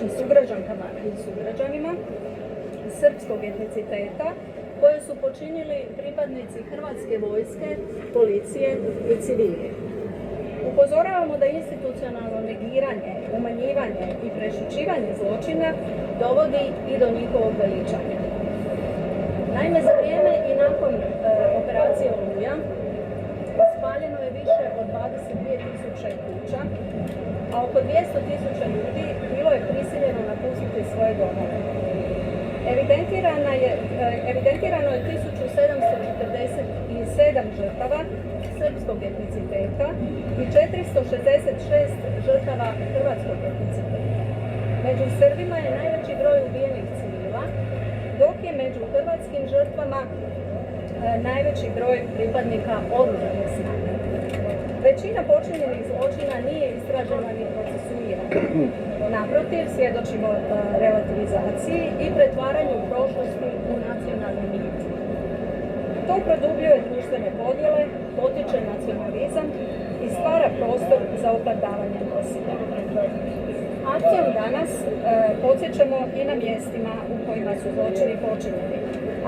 našim sugrađankama i sugrađanima srpskog etniciteta koje su počinili pripadnici Hrvatske vojske, policije i civili. Upozoravamo da institucionalno negiranje, umanjivanje i prešućivanje zločina dovodi i do njihovog veličanja. Naime, za vrijeme i nakon operacije Oluja spaljeno je više od 22.000 kuća, a oko 200.000 ljudi bilo je prisiljeno napustiti svoje domove. Evidentirano je 1747 žrtava srpskog etniciteta i 466 žrtava hrvatskog etniciteta. Među Srbima je najveći broj ubijenih civila, dok je među hrvatskim žrtvama najveći broj pripadnika oružanih snaga. Većina počinjenih zločina nije istražena ni procesuirana. Naprotiv, svjedočimo relativizaciji i pretvaranju prošlosti u nacionalni mit. To produbljuje društvene podjele, potiče nacionalizam i stvara prostor za opravdavanje nasilja. Akcijom danas podsjećamo i na mjestima u kojima su zločini počinjeni,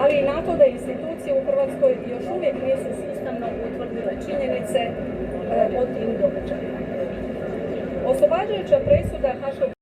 ali i na to da institucije u Hrvatskoj još uvijek nisu sustavno utvrdile činjenice o tim događajima. Oslobađajuća presuda Haškog